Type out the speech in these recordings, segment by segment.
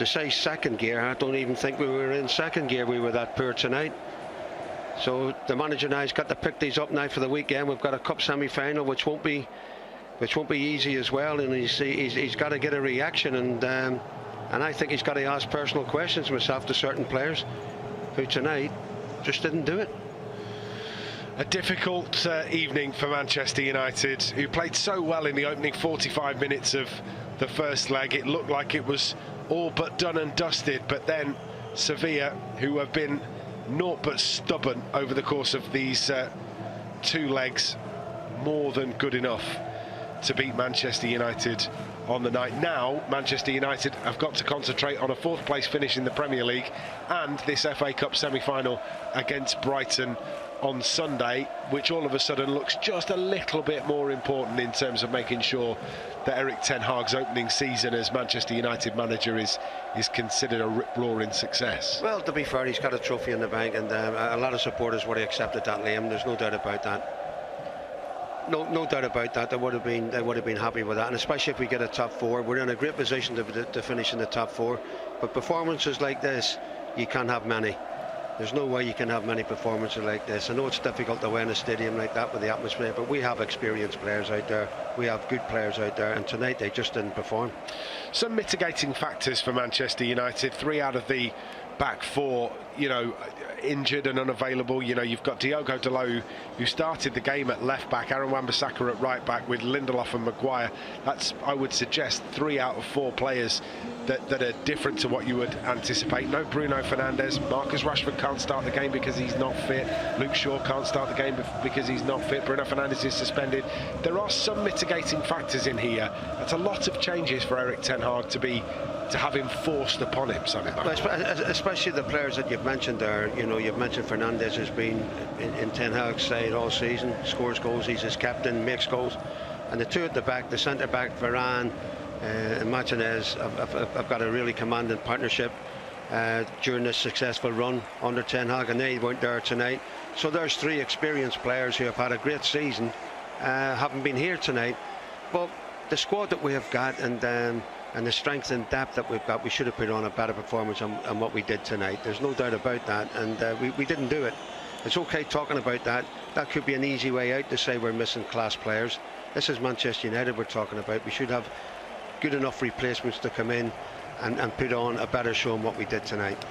to say second gear, I don't even think we were in second gear. We were that poor tonight. So the manager now has got to pick these up now for the weekend. We've got a cup semi-final, which won't be easy as well, and he's got to get a reaction, and I think he's got to ask personal questions himself to certain players who tonight just didn't do it. A difficult evening for Manchester United, who played so well in the opening 45 minutes of the first leg. It looked like it was all but done and dusted, but then Sevilla, who have been naught but stubborn over the course of these 2 legs, more than good enough to beat Manchester United on the night. Now Manchester United have got to concentrate on a 4th place finish in the Premier League and this FA Cup semi-final against Brighton on Sunday, which all of a sudden looks just a little bit more important in terms of making sure that Erik ten Hag's opening season as Manchester United manager is considered a rip-roaring success. Well, to be fair, he's got a trophy in the bank, and a lot of supporters would have accepted that, Liam. There's no doubt about that. No doubt about that. They would have been happy with that, and especially if we get a top 4, we're in a great position to finish in the top 4. But performances like this, you can't have many. There's no way you can have many performances like this. I know it's difficult to win a stadium like that with the atmosphere, but we have experienced players out there. We have good players out there, and tonight they just didn't perform. Some mitigating factors for Manchester United. 3 out of the back 4, injured and unavailable. You've got Diogo Dalot, who started the game at left back, Aaron Wan-Bissaka at right back with Lindelof and Maguire. That's, I would suggest, 3 out of 4 players that are different to what you would anticipate. No Bruno Fernandes. Marcus Rashford can't start the game because he's not fit. Luke Shaw can't start the game because he's not fit. Bruno Fernandes is suspended. There are some mitigating factors in here. That's a lot of changes for Erik ten Hag to have him forced upon him, Sammy. Especially the players that you've mentioned there. You've mentioned Fernandes has been in Ten Hag's side all season, scores goals, he's his captain, makes goals. And the 2 at the back, the centre back, Varane and Martinez, have got a really commanding partnership during this successful run under Ten Hag, and they weren't there tonight. So there's 3 experienced players who have had a great season, haven't been here tonight. But the squad that we have got, and the strength and depth that we've got, we should have put on a better performance on what we did tonight. There's no doubt about that, and we didn't do it. It's okay talking about that. That could be an easy way out to say we're missing class players. This is Manchester United we're talking about. We should have good enough replacements to come in and put on a better show than what we did tonight.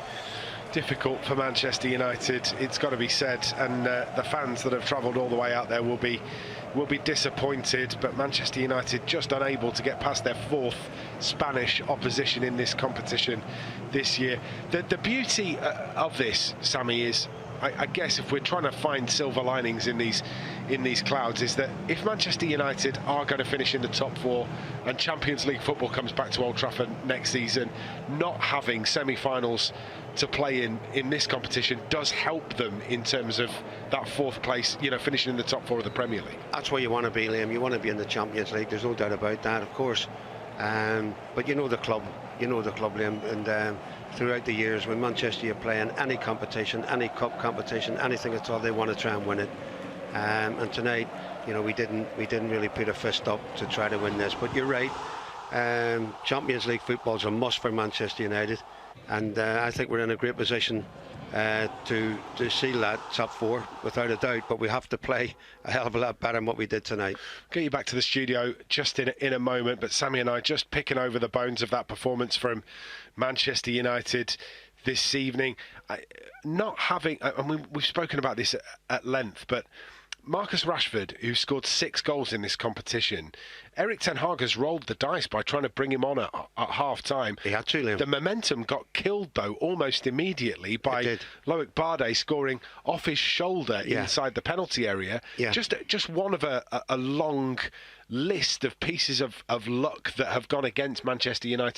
Difficult for Manchester United, it's got to be said, and the fans that have travelled all the way out there will be disappointed. But Manchester United just unable to get past their 4th Spanish opposition in this competition this year. The beauty of this, Sammy, is I guess if we're trying to find silver linings in these clouds, is that if Manchester United are going to finish in the top 4 and Champions League football comes back to Old Trafford next season, not having semi-finals to play in this competition does help them in terms of that 4th place, finishing in the top 4 of the Premier League. That's where you want to be, Liam. You want to be in the Champions League. There's no doubt about that, of course. But you know the club, Liam, and throughout the years when Manchester are playing any competition, any cup competition, anything at all, they want to try and win it. And tonight, we didn't really put a fist up to try to win this. But you're right. Champions League football is a must for Manchester United, and I think we're in a great position to seal that top 4 without a doubt. But we have to play a hell of a lot better than what we did tonight. Get you back to the studio just in a moment, but Sammy and I just picking over the bones of that performance from Manchester United this evening. We've spoken about this at length, but Marcus Rashford, who scored 6 goals in this competition, Erik ten Hag has rolled the dice by trying to bring him on at half-time. He had to, Liam. The momentum got killed, though, almost immediately by Loic Bardet scoring off his shoulder inside the penalty area. Yeah. Just one of a long list of pieces of luck that have gone against Manchester United